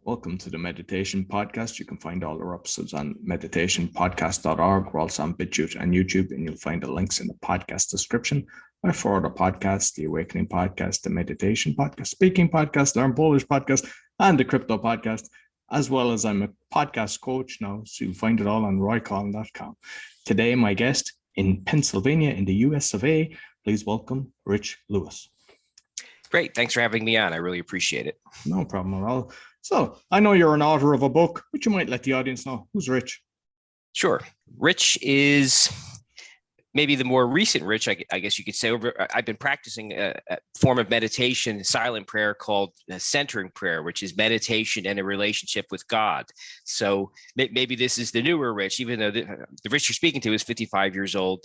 Welcome to the Meditation Podcast. You can find all our episodes on meditationpodcast.org. We're also on BitChute and YouTube, and you'll find the links in the podcast description. I follow the podcasts, the Awakening Podcast, the Meditation Podcast, Speaking Podcast, Learn Polish Podcast, and the Crypto Podcast, as well as I'm a podcast coach now, so you'll find it all on roycollin.com. Today, my guest in Pennsylvania in the US of A, please welcome Rich Lewis. Great. Thanks for having me on. I really appreciate it. No problem at all. So I know you're an author of a book, but you might let the audience know. Who's Rich? Sure. Rich is maybe the more recent Rich, I guess you could say. I've been practicing a form of meditation, silent prayer called centering prayer, which is meditation and a relationship with God. So maybe this is the newer Rich, even though the Rich you're speaking to is 55 years old.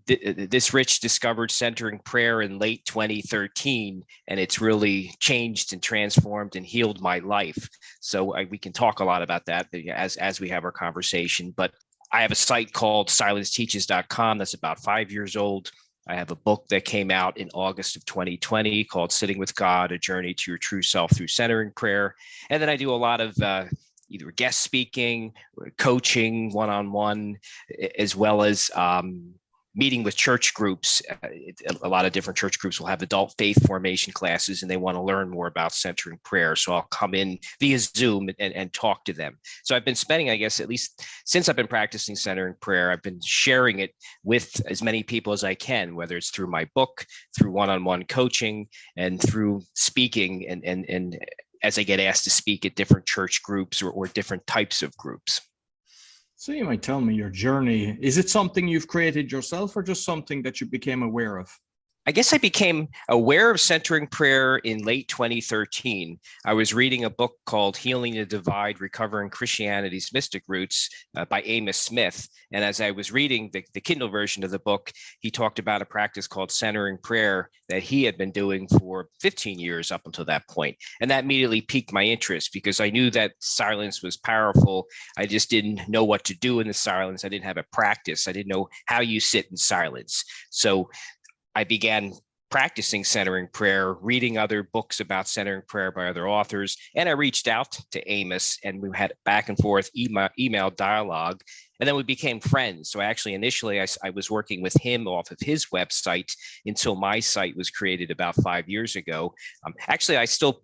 This Rich discovered centering prayer in late 2013, and it's really changed and transformed and healed my life. So we can talk a lot about that as we have our conversation. But I have a site called silenceteaches.com that's about 5 years old. I have a book that came out in August of 2020 called Sitting with God, A Journey to Your True Self Through Centering Prayer. And then I do a lot of either guest speaking, coaching, one-on-one, as well as meeting with church groups. A lot of different church groups will have adult faith formation classes, and they want to learn more about centering prayer. So I'll come in via Zoom and talk to them. So I've been spending, I guess, at least since I've been practicing centering prayer, I've been sharing it with as many people as I can, whether it's through my book, through one-on-one coaching, and through speaking and as I get asked to speak at different church groups or different types of groups. So you might tell me your journey. Is it something you've created yourself or just something that you became aware of? I guess I became aware of centering prayer in late 2013. I was reading a book called Healing the Divide, Recovering Christianity's Mystic Roots by Amos Smith. And as I was reading the Kindle version of the book, he talked about a practice called centering prayer that he had been doing for 15 years up until that point. And that immediately piqued my interest because I knew that silence was powerful. I just didn't know what to do in the silence. I didn't have a practice. I didn't know how you sit in silence. So I began practicing centering prayer, reading other books about centering prayer by other authors, and I reached out to Amos, and we had back and forth email dialogue, and then we became friends. So actually, initially, I was working with him off of his website until my site was created about 5 years ago. Actually, I still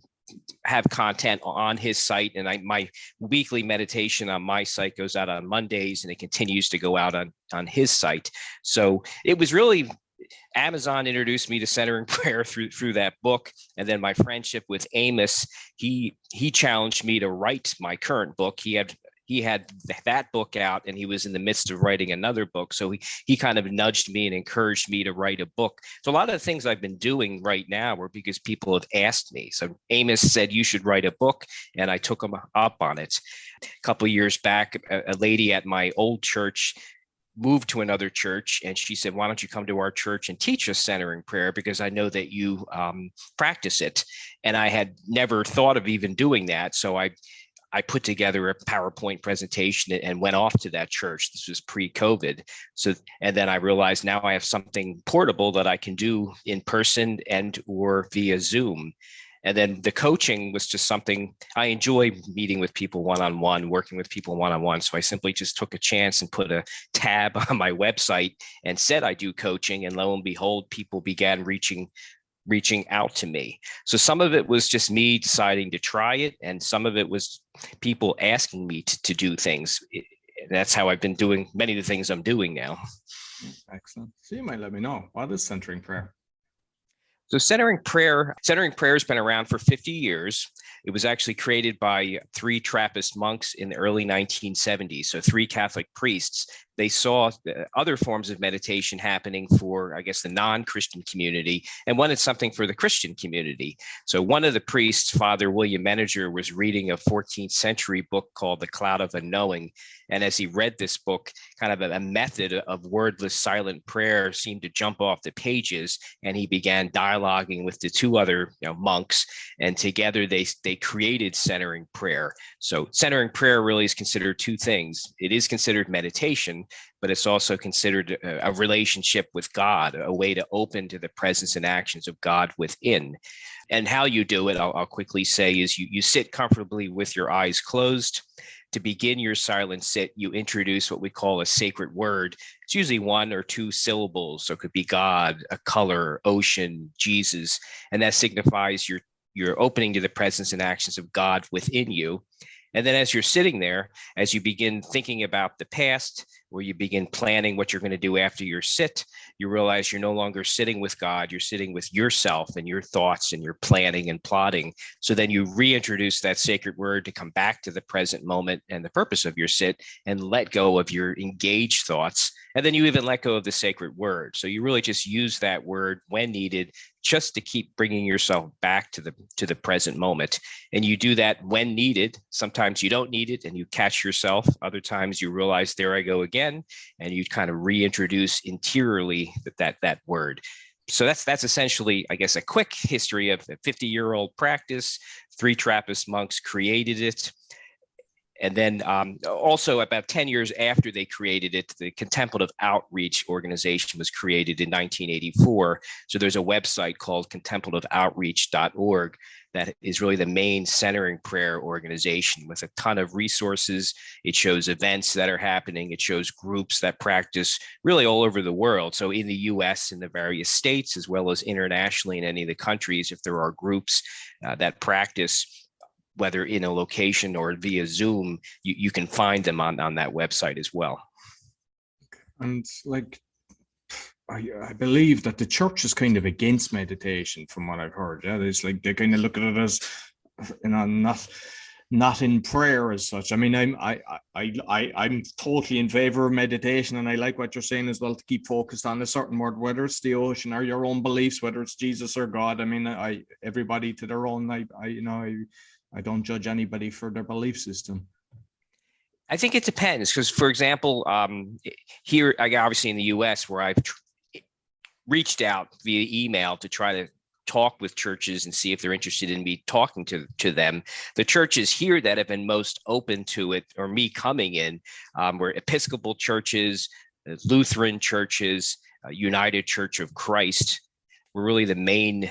have content on his site, and my weekly meditation on my site goes out on Mondays, and it continues to go out on his site. So it was really Amazon introduced me to centering prayer through that book. And then my friendship with Amos, he challenged me to write my current book. He had that book out, and he was in the midst of writing another book. So he kind of nudged me and encouraged me to write a book. So a lot of the things I've been doing right now were because people have asked me. So Amos said, you should write a book, and I took him up on it. A couple of years back, a lady at my old church moved to another church, and she said, why don't you come to our church and teach us centering prayer, because I know that you practice it. And I had never thought of even doing that. So I put together a PowerPoint presentation and went off to that church. This was pre-COVID. And then I realized now I have something portable that I can do in person and or via Zoom. And then the coaching was just something I enjoy, meeting with people one-on-one, working with people one-on-one. So I simply just took a chance and put a tab on my website and said I do coaching. And lo and behold, people began reaching out to me. So some of it was just me deciding to try it, and some of it was people asking me to do things. That's how I've been doing many of the things I'm doing now. Excellent. So you might let me know, what is centering prayer? So centering prayer has been around for 50 years. It was actually created by 3 Trappist monks in the early 1970s. So 3 Catholic priests. They saw other forms of meditation happening for, I guess, the non-Christian community, and wanted something for the Christian community. So one of the priests, Father William Meninger, was reading a 14th century book called The Cloud of Unknowing. And as he read this book, kind of a method of wordless silent prayer seemed to jump off the pages, and he began dialoguing with the 2 other monks, and together they created centering prayer. So centering prayer really is considered 2 things. It is considered meditation, but it's also considered a relationship with God, a way to open to the presence and actions of God within. And how you do it, I'll quickly say, is you sit comfortably with your eyes closed. To begin your silent sit, you introduce what we call a sacred word. It's usually 1 or 2 syllables. So it could be God, a color, ocean, Jesus. And that signifies you're opening to the presence and actions of God within you. And then as you're sitting there, as you begin thinking about the past, where you begin planning what you're going to do after your sit, you realize you're no longer sitting with God, you're sitting with yourself and your thoughts and your planning and plotting. So then you reintroduce that sacred word to come back to the present moment and the purpose of your sit and let go of your engaged thoughts. And then you even let go of the sacred word. So you really just use that word when needed, just to keep bringing yourself back to the present moment. And you do that when needed. Sometimes you don't need it and you catch yourself. Other times you realize, there I go again, and you kind of reintroduce interiorly that word. So that's essentially, I guess, a quick history of a 50-year-old practice. 3 Trappist monks created it. And then also about 10 years after they created it, the Contemplative Outreach organization was created in 1984. So there's a website called contemplativeoutreach.org that is really the main centering prayer organization with a ton of resources. It shows events that are happening. It shows groups that practice really all over the world. So in the US, in the various states, as well as internationally in any of the countries, if there are groups that practice, whether in a location or via Zoom, you can find them on that website as well. And like, I believe that the church is kind of against meditation, from what I've heard. Yeah, it's like they kind of look at it as, you know, not in prayer as such. I mean, I'm totally in favor of meditation, and I like what you're saying as well, to keep focused on a certain word, whether it's the ocean or your own beliefs, whether it's Jesus or God. I mean, everybody to their own. I don't judge anybody for their belief system. I think it depends, because, for example, here, obviously in the US, where I've reached out via email to try to talk with churches and see if they're interested in me talking to them, the churches here that have been most open to it, or me coming in, were Episcopal churches, Lutheran churches, United Church of Christ, were really the main.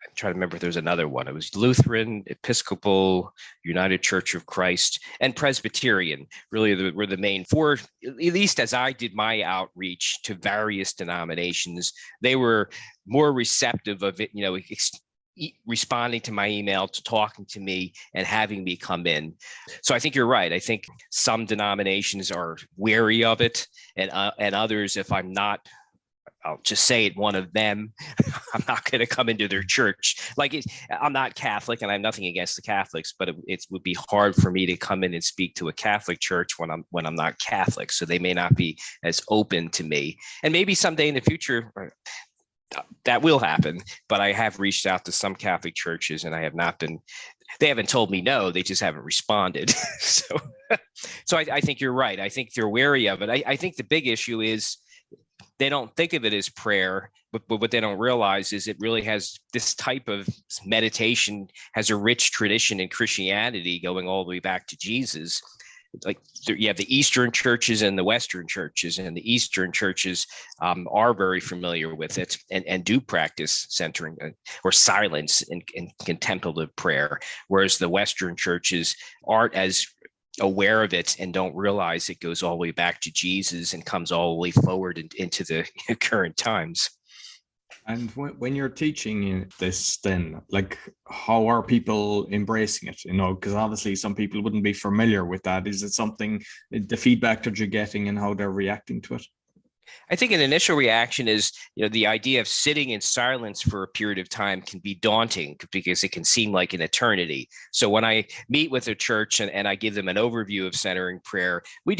I'm trying to remember if there's another one. It was Lutheran, Episcopal, United Church of Christ, and Presbyterian. Really were the main 4, at least as I did my outreach to various denominations. They were more receptive of it, responding to my email, to talking to me and having me come in. So I think you're right. I think some denominations are wary of it, and others, if I'm not, I'll just say it, one of them, I'm not going to come into their church. I'm not Catholic, and I have nothing against the Catholics, but it would be hard for me to come in and speak to a Catholic church when I'm not Catholic. So they may not be as open to me. And maybe someday in the future that will happen. But I have reached out to some Catholic churches, and they haven't told me no, they just haven't responded. So I think you're right. I think they're wary of it. I think the big issue is, they don't think of it as prayer, but what they don't realize is it really has, this type of meditation has a rich tradition in Christianity going all the way back to Jesus. Like, you have the Eastern churches and the Western churches, and the Eastern churches are very familiar with it and do practice centering or silence in contemplative prayer, whereas the Western churches aren't as aware of it and don't realize it goes all the way back to Jesus and comes all the way forward into the current times. And when you're teaching this, then, like, how are people embracing it? Because obviously some people wouldn't be familiar with that. Is it something, the feedback that you're getting and how they're reacting to it? I think an initial reaction is, the idea of sitting in silence for a period of time can be daunting, because it can seem like an eternity. So when I meet with a church and I give them an overview of centering prayer, we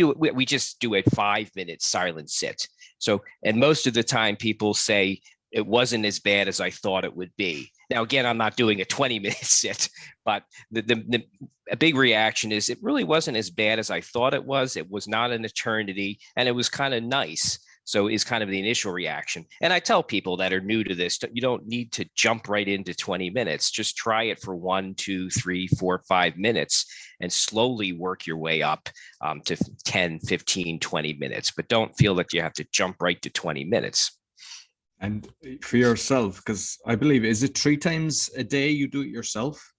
just do a 5-minute silent sit. So, and most of the time people say it wasn't as bad as I thought it would be. Now, again, I'm not doing a 20-minute sit, but a big reaction is, it really wasn't as bad as I thought it was. It was not an eternity, and it was kind of nice. So is kind of the initial reaction. And I tell people that are new to this, you don't need to jump right into 20 minutes. Just try it for 1, 2, 3, 4, 5 minutes and slowly work your way up to 10, 15, 20 minutes. But don't feel that you have to jump right to 20 minutes. And for yourself, because I believe, is it 3 times a day you do it yourself?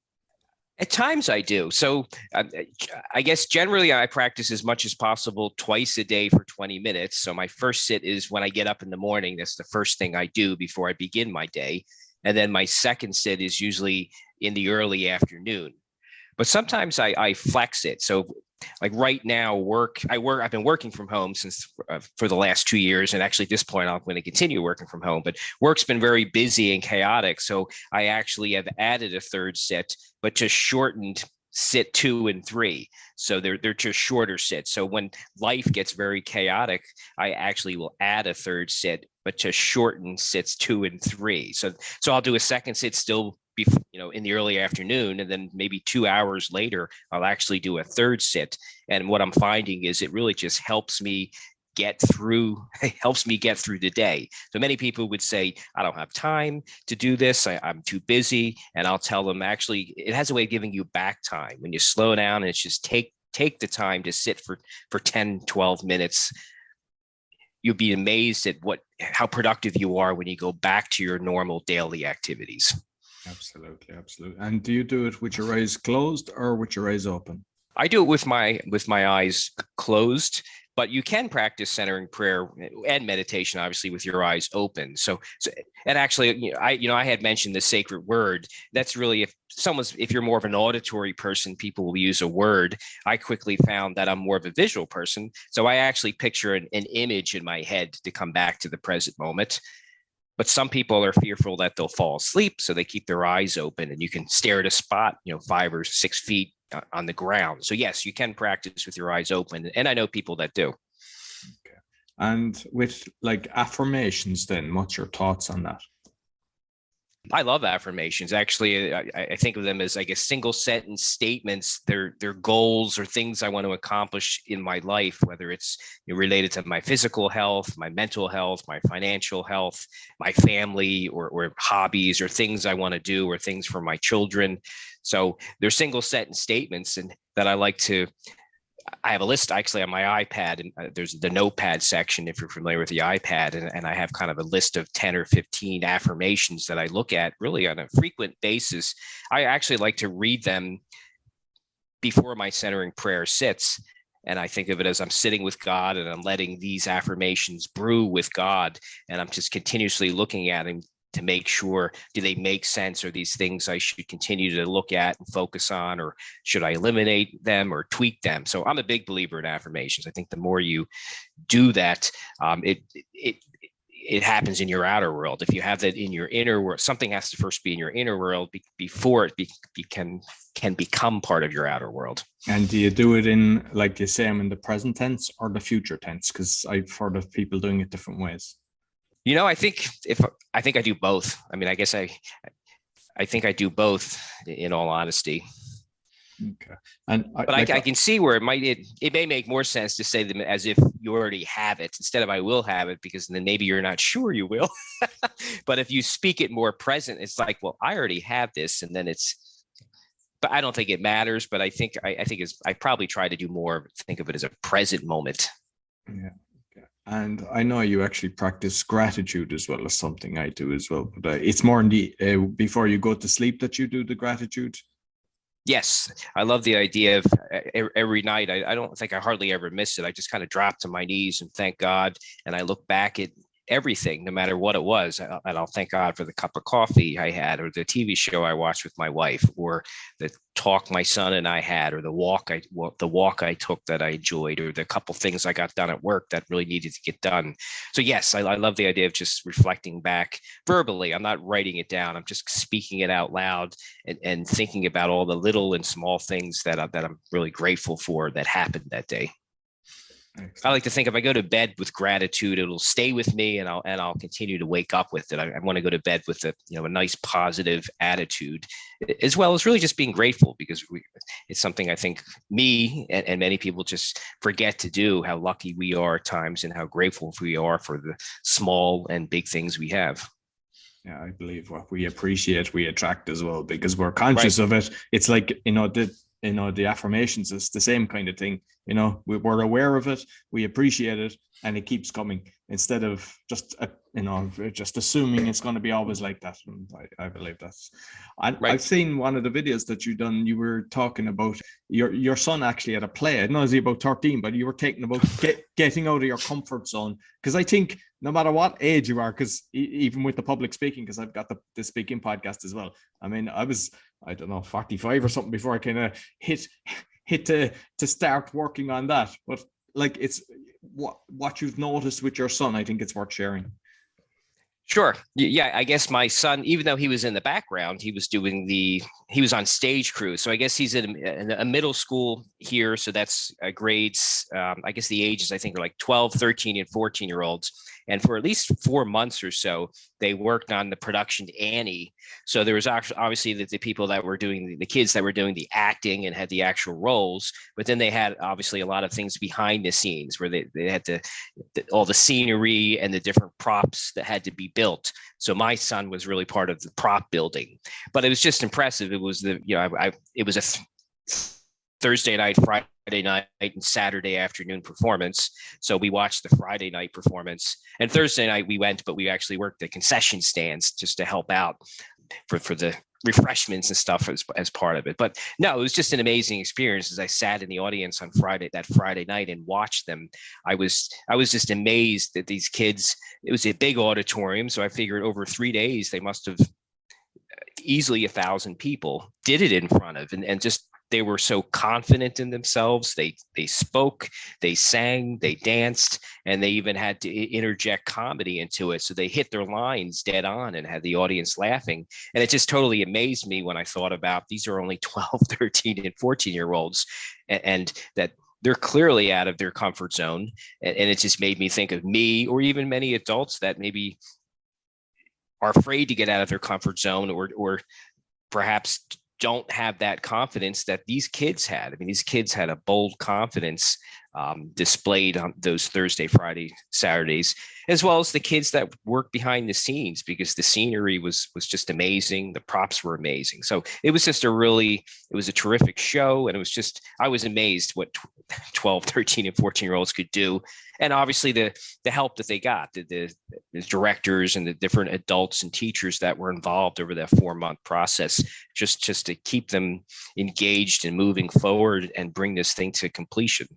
At times I do. So I guess generally I practice as much as possible twice a day for 20 minutes. So my first sit is when I get up in the morning. That's the first thing I do before I begin my day. And then my second sit is usually in the early afternoon. But sometimes I flex it. So like right now, I've been working from home since for the last 2 years. And actually at this point, I'm going to continue working from home, but work's been very busy and chaotic. So I actually have added a third sit, but just shortened sit 2 and 3. So they're just shorter sits. So when life gets very chaotic, I actually will add a third sit, but just shorten sits 2 and 3. So I'll do a second sit still in the early afternoon, and then maybe 2 hours later, I'll actually do a third sit. And what I'm finding is it really just helps me get through the day. So many people would say, I don't have time to do this. I'm too busy. And I'll tell them, actually, it has a way of giving you back time. When you slow down and it's just take the time to sit for 10, 12 minutes, you'll be amazed at how productive you are when you go back to your normal daily activities. Absolutely. And do you do it with your eyes closed or with your eyes open? I do it with my eyes closed, but you can practice centering prayer and meditation, obviously, with your eyes open. So and actually, I had mentioned the sacred word. That's really, if you're more of an auditory person, people will use a word. I quickly found that I'm more of a visual person. So I actually picture an image in my head to come back to the present moment. But some people are fearful that they'll fall asleep, so they keep their eyes open, and you can stare at a spot, 5 or 6 feet on the ground. So yes, you can practice with your eyes open, and I know people that do. Okay. And with like affirmations, then what's your thoughts on that? I love affirmations. Actually, I think of them as, I guess, single sentence statements. They're goals or things I want to accomplish in my life, whether it's related to my physical health, my mental health, my financial health, my family, or hobbies, or things I want to do, or things for my children. So they're single sentence statements, and that I have a list actually on my iPad, and there's the notepad section if you're familiar with the iPad, and I have kind of a list of 10 or 15 affirmations that I look at really on a frequent basis. I actually like to read them before my centering prayer sits, and I think of it as I'm sitting with God and I'm letting these affirmations brew with God, and I'm just continuously looking at them to make sure, do they make sense? Are these things I should continue to look at and focus on, or should I eliminate them or tweak them? So I'm a big believer in affirmations. I think the more you do that, it happens in your outer world. If you have that in your inner world, something has to first be in your inner world before it can become part of your outer world. And do you do it in, like you say, I'm in the present tense or the future tense? Because I've heard of people doing it different ways. I think I do both. I mean, I guess I think I do both, in all honesty. Okay. But I can see where it may make more sense to say them as if you already have it instead of I will have it, because then maybe you're not sure you will. But if you speak it more present, it's like, well, I already have this, and then but I don't think it matters. But I think I probably try to do more, think of it as a present moment. Yeah. And I know you actually practice gratitude as well as something I do as well. But it's more in the before you go to sleep that you do the gratitude. Yes, I love the idea of every night. I don't think I hardly ever miss it. I just kind of drop to my knees and thank God. And I look back at everything, no matter what it was. And I'll thank God for the cup of coffee I had, or the TV show I watched with my wife, or the talk my son and I had, or the walk I took that I enjoyed, or the couple things I got done at work that really needed to get done. So yes, I love the idea of just reflecting back verbally. I'm not writing it down. I'm just speaking it out loud and thinking about all the little and small things that I'm really grateful for that happened that day. I like to think if I go to bed with gratitude, it'll stay with me, and I'll continue to wake up with it. I want to go to bed with a nice positive attitude, as well as really just being grateful, because it's something I think me and many people just forget to do. How lucky we are at times, and how grateful we are for the small and big things we have. Yeah, I believe what we appreciate, we attract as well, because we're conscious of it. It's like, the affirmations is the same kind of thing. We're aware of it, we appreciate it, and it keeps coming, instead of just just assuming it's going to be always like that. And I believe that's. I've seen one of the videos that you done. You were talking about your son actually had a play. I don't know, is he about 13, but you were talking about getting out of your comfort zone, because I think no matter what age you are, because even with the public speaking, because I've got the speaking podcast as well. I mean, I was, I don't know, 45 or something before I kind of hit to start working on that. But like, it's what you've noticed with your son, I think it's worth sharing. Sure. Yeah, I guess my son, even though he was in the background, he was on stage crew. So I guess he's in a middle school here. So that's grades, I guess the ages, I think, are like 12, 13, and 14-year-olds. And for at least 4 months or so, they worked on the production Annie. So there was actually obviously the people that were doing the kids that were doing the acting and had the actual roles, but then they had obviously a lot of things behind the scenes where they had all the scenery and the different props that had to be built. So my son was really part of the prop building, but it was just impressive. It was it was a Thursday night, Friday night, and Saturday afternoon performance. So we watched the Friday night performance, and Thursday night we went, but we actually worked the concession stands just to help out for the refreshments and stuff as part of it. But no, it was just an amazing experience. As I sat in the audience on that Friday night and watched them, I was just amazed that these kids, it was a big auditorium. So I figured over 3 days, they must have easily 1,000 people did it in front of, and just, they were so confident in themselves. They spoke, they sang, they danced, and they even had to interject comedy into it. So they hit their lines dead on and had the audience laughing. And it just totally amazed me when I thought about these are only 12, 13, and 14-year-olds, and that they're clearly out of their comfort zone. And it just made me think of me, or even many adults that maybe are afraid to get out of their comfort zone, or perhaps don't have that confidence that these kids had. I mean, these kids had a bold confidence displayed on those Thursday, Friday, Saturdays, as well as the kids that work behind the scenes, because the scenery was just amazing. The props were amazing. So it was just it was a terrific show. And it was just, I was amazed what 12, 13, and 14-year-olds could do. And obviously the help that they got, the directors and the different adults and teachers that were involved over that 4-month process, just to keep them engaged and moving forward and bring this thing to completion.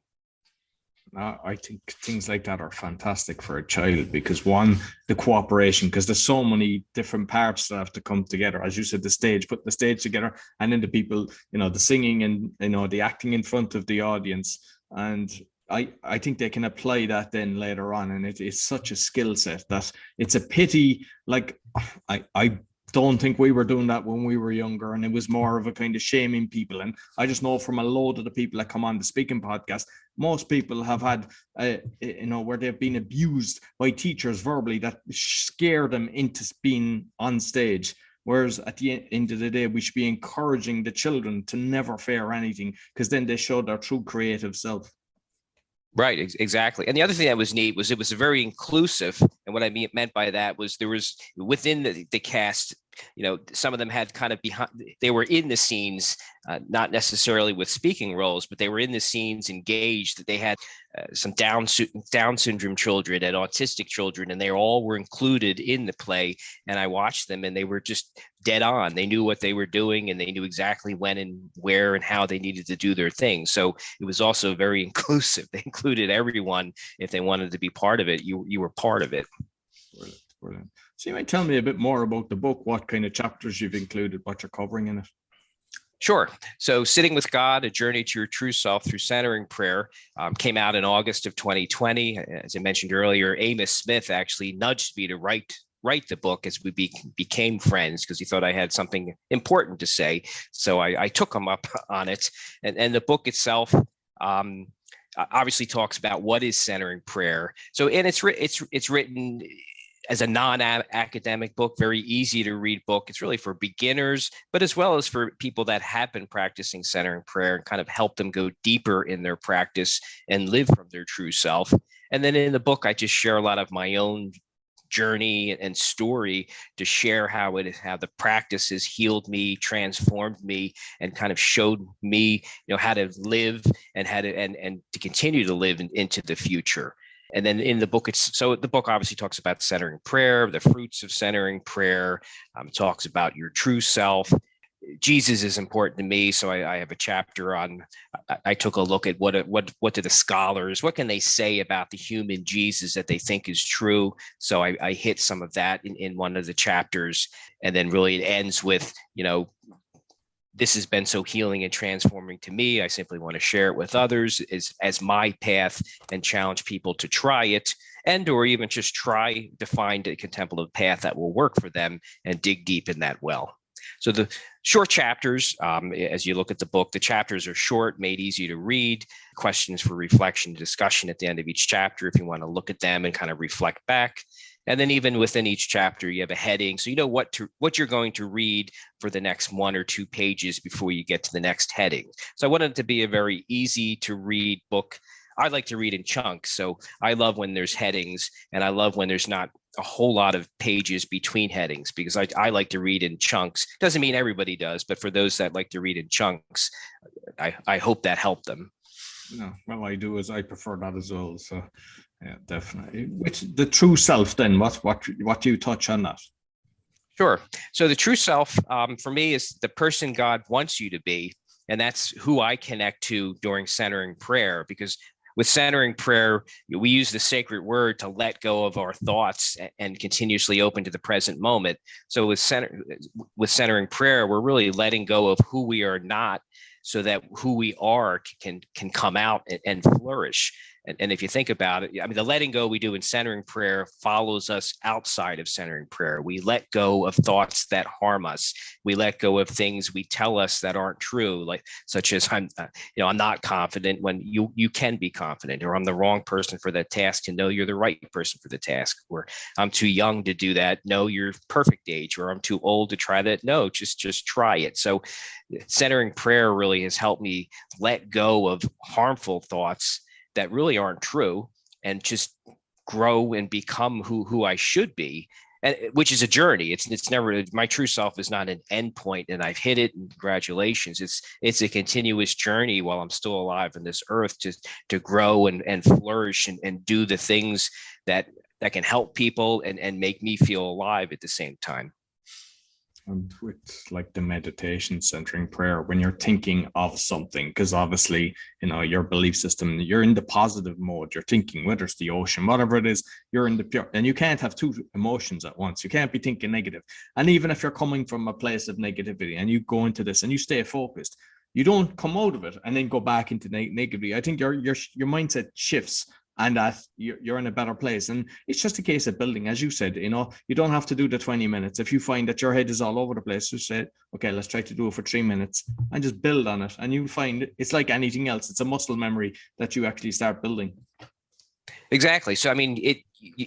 I think things like that are fantastic for a child, because one, the cooperation, because there's so many different parts that have to come together. As you said, put the stage together, and then the people, the singing and, the acting in front of the audience. And I think they can apply that then later on. And it's such a skill set that it's a pity. Like, I don't think we were doing that when we were younger, and it was more of a kind of shaming people. And I just know from a load of the people that come on the speaking podcast, most people have had where they've been abused by teachers verbally that scare them into being on stage. Whereas at the end of the day, we should be encouraging the children to never fear anything, because then they show their true creative self. Right, exactly. And the other thing that was neat was it was very inclusive. And what I meant by that was there was within the cast, some of them had kind of they were in the scenes, not necessarily with speaking roles, but they were in the scenes engaged. That they had some Down syndrome children and autistic children, and they all were included in the play. And I watched them, and they were just dead on. They knew what they were doing, and they knew exactly when and where and how they needed to do their thing. So it was also very inclusive. They included everyone. If they wanted to be part of it, you were part of it. Brilliant. So you might tell me a bit more about the book, what kind of chapters you've included, what you're covering in it. Sure. So Sitting with God, A Journey to Your True Self Through Centering Prayer, came out in August of 2020. As I mentioned earlier, Amos Smith actually nudged me to write the book as we became friends, because he thought I had something important to say. So I took him up on it. And the book itself obviously talks about what is centering prayer. So, and it's written as a non-academic book, very easy to read book. It's really for beginners, but as well as for people that have been practicing centering prayer and kind of help them go deeper in their practice and live from their true self. And then in the book, I just share a lot of my own journey and story to share how the practice has healed me, transformed me, and kind of showed me, how to live and how to and to continue to live into the future. And then in the book, the book obviously talks about centering prayer, the fruits of centering prayer, talks about your true self. Jesus is important to me, so I have a chapter on. I took a look at what do the scholars, what can they say about the human Jesus that they think is true. So I hit some of that in one of the chapters, and then really it ends with, this has been so healing and transforming to me. I simply want to share it with others as my path and challenge people to try it, and or even just try to find a contemplative path that will work for them and dig deep in that well. So the short chapters, as you look at the book, the chapters are short, made easy to read, questions for reflection, discussion at the end of each chapter if you want to look at them and kind of reflect back. And then even within each chapter, you have a heading, so you know what you're going to read for the next 1 or 2 pages before you get to the next heading. So I wanted it to be a very easy to read book. I like to read in chunks, so I love when there's headings, and I love when there's not a whole lot of pages between headings, because I like to read in chunks. Doesn't mean everybody does, but for those that like to read in chunks, I hope that helped them. No, well, I do, as I prefer that as well. So yeah, definitely. Which the true self then, what do you touch on that? Sure. So the true self for me is the person God wants you to be. And that's who I connect to during centering prayer, because with centering prayer, we use the sacred word to let go of our thoughts and continuously open to the present moment. So with centering prayer, we're really letting go of who we are not, so that who we are can come out and flourish. And if you think about it, I mean, the letting go we do in centering prayer follows us outside of centering prayer. We let go of thoughts that harm us. We let go of things we tell us that aren't true, like such as I'm not confident when you can be confident, or I'm the wrong person for that task to know you're the right person for the task, or I'm too young to do that. No, you're perfect age, or I'm too old to try that. No, just try it. So centering prayer really has helped me let go of harmful thoughts that really aren't true, and just grow and become who I should be, and which is a journey. It's never, my true self is not an end point and I've hit it and congratulations. It's a continuous journey while I'm still alive on this earth to grow and flourish and do the things that can help people and make me feel alive at the same time. And with like the meditation centering prayer, when you're thinking of something, because obviously, your belief system, you're in the positive mode, you're thinking, whether it's the ocean, whatever it is, you're in the pure, and you can't have 2 emotions at once. You can't be thinking negative. And even if you're coming from a place of negativity and you go into this and you stay focused, you don't come out of it and then go back into negativity. I think your mindset shifts, and that you're in a better place. And it's just a case of building, as you said, you don't have to do the 20 minutes. If you find that your head is all over the place, just say, okay, let's try to do it for 3 minutes and just build on it. And you'll find it's like anything else. It's a muscle memory that you actually start building. Exactly. So, I mean,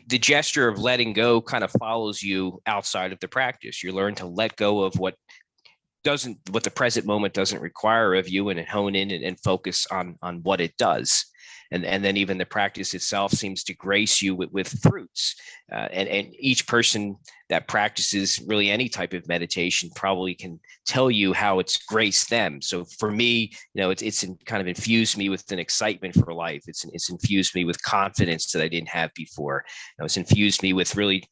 the gesture of letting go kind of follows you outside of the practice. You learn to let go of what the present moment doesn't require of you, and hone in and focus on what it does. And then even the practice itself seems to grace you with fruits. And each person that practices really any type of meditation probably can tell you how it's graced them. So for me, it's kind of infused me with an excitement for life. It's infused me with confidence that I didn't have before. It's infused me with really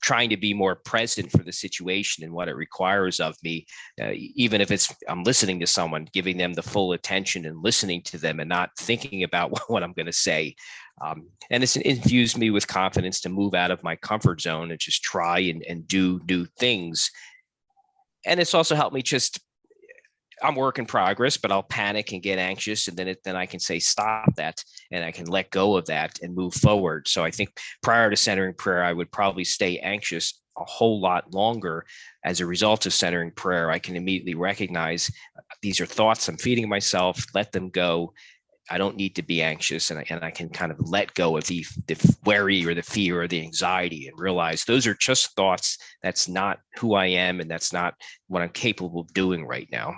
trying to be more present for the situation and what it requires of me, even if I'm listening to someone, giving them the full attention and listening to them and not thinking about what I'm going to say. And it's infused me with confidence to move out of my comfort zone and just try and do new things. And it's also helped me I'm work in progress, but I'll panic and get anxious, and then I can say stop that, and I can let go of that and move forward. So I think prior to centering prayer, I would probably stay anxious a whole lot longer. As a result of centering prayer, I can immediately recognize these are thoughts I'm feeding myself, let them go, I don't need to be anxious, and I can kind of let go of the worry or the fear or the anxiety and realize those are just thoughts. That's not who I am, and that's not what I'm capable of doing right now.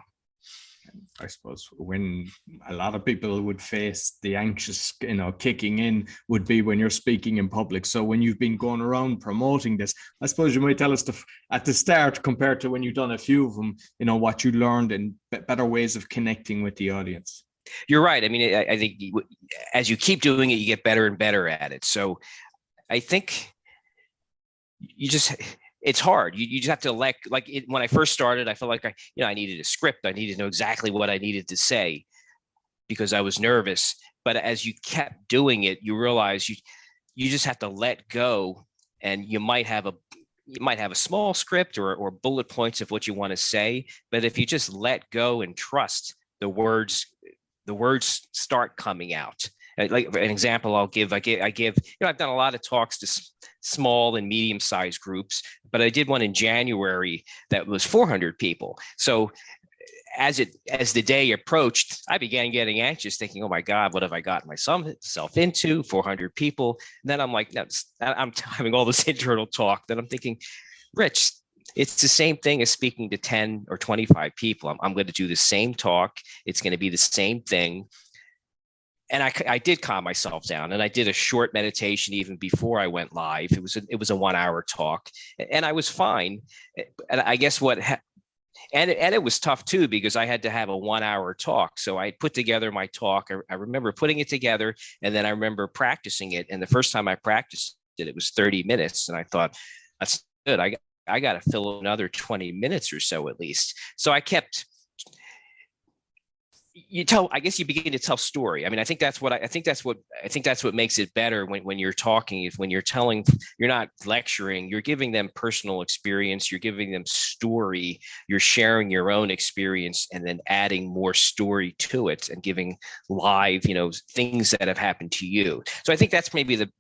I suppose when a lot of people would face the anxious, kicking in would be when you're speaking in public. So when you've been going around promoting this, I suppose you might tell us at the start, compared to when you've done a few of them, what you learned and better ways of connecting with the audience. You're right. I mean, I think as you keep doing it, you get better and better at it. So I think it's hard. You just have to when I first started, I felt like I needed a script. I needed to know exactly what I needed to say because I was nervous. But as you kept doing it, you realize you just have to let go, and you might have a small script or bullet points of what you want to say. But if you just let go and trust, the words start coming out. Like an example I'll give, I give, I've done a lot of talks to small and medium-sized groups, but I did one in January that was 400 people. So as the day approached, I began getting anxious, thinking, "Oh my God, what have I gotten myself into? 400 people." And then I'm like, I'm having all this internal talk that I'm thinking, Rich, it's the same thing as speaking to 10 or 25 people. I'm going to do the same talk. It's going to be the same thing. And I did calm myself down, and I did a short meditation even before I went live. It was a 1 hour talk, and I was fine. And I guess and it was tough too, because I had to have a 1 hour talk. So I put together my talk. I remember putting it together, and then I remember practicing it. And the first time I practiced it, it was 30 minutes. And I thought, that's good. I got to fill another 20 minutes or so at least. So I kept, I guess you begin to tell story. I mean, I think that's what makes it better when you're talking, is when you're telling, you're not lecturing, you're giving them personal experience, you're giving them story, you're sharing your own experience, and then adding more story to it and giving live, things that have happened to you. So I think that's maybe the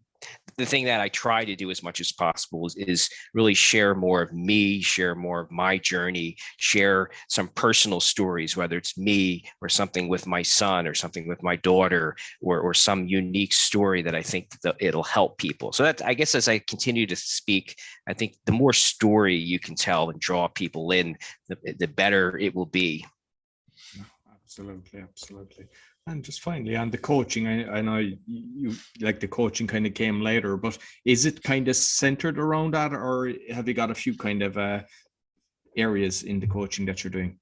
thing that I try to do as much as possible is really share more of me, share more of my journey, share some personal stories, whether it's me or something with my son or something with my daughter, or some unique story that I think that it'll help people. So that, I guess, as I continue to speak, I think the more story you can tell and draw people in, the better it will be. Absolutely. And just finally, on the coaching, I know you like the coaching kind of came later, but is it kind of centered around that, or have you got a few kind of areas in the coaching that you're doing?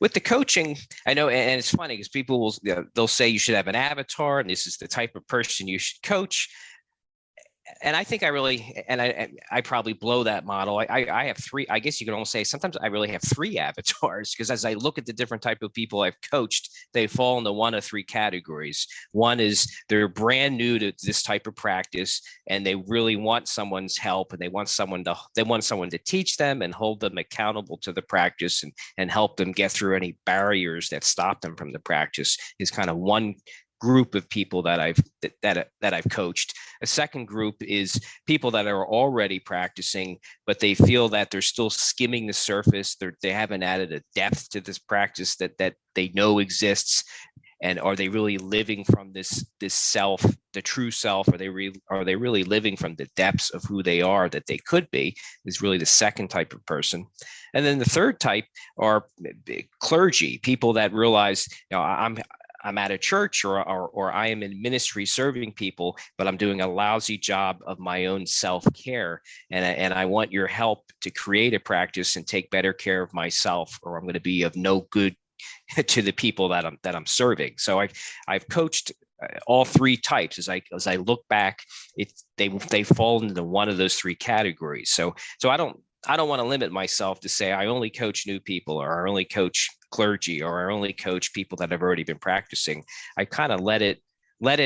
With the coaching, I know, and it's funny because people they'll say you should have an avatar, and this is the type of person you should coach. And I think I probably blow that model. I have three. I guess you could almost say sometimes I really have three avatars, because as I look at the different type of people I've coached, they fall into one of three categories. One is they're brand new to this type of practice, and they really want someone's help, and they want someone to teach them and hold them accountable to the practice, and help them get through any barriers that stop them from the practice. Is kind of one group of people that I've coached. A second group is people that are already practicing, but they feel that they're still skimming the surface. They haven't added a depth to this practice that they know exists. And are they really living from this self, the true self? Are they really living from the depths of who they are that they could be? Is really the second type of person. And then the third type are clergy, people that realize, I'm at a church or I am in ministry serving people, but I'm doing a lousy job of my own self-care. And I want your help to create a practice and take better care of myself, or I'm going to be of no good to the people that I'm serving. So I've coached all three types. As I look back, they fall into one of those three categories. So I don't want to limit myself to say I only coach new people, or I only coach clergy, or I only coach people that have already been practicing. I kind of let it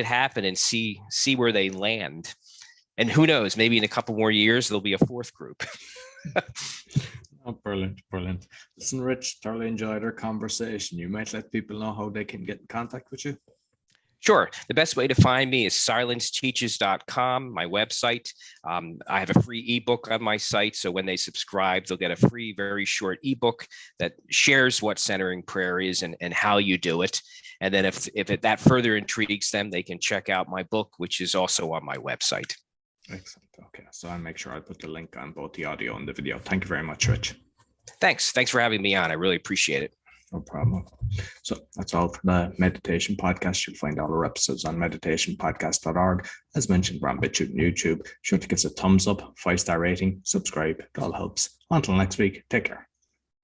happen and see where they land. And who knows, maybe in a couple more years, there'll be a fourth group. Oh, brilliant. Listen, Rich, thoroughly enjoyed our conversation. You might let people know how they can get in contact with you. Sure. The best way to find me is silenceteaches.com, my website. I have a free ebook on my site. So when they subscribe, they'll get a free, very short ebook that shares what centering prayer is and how you do it. And then if that further intrigues them, they can check out my book, which is also on my website. Excellent. Okay. So I'll make sure I put the link on both the audio and the video. Thank you very much, Rich. Thanks. Thanks for having me on. I really appreciate it. No problem. So that's all for the meditation podcast. You'll find all our episodes on meditationpodcast.org. As mentioned, we're on BitChute and YouTube. Sure to give us a thumbs up, 5-star rating, subscribe. It all helps. Until next week, take care.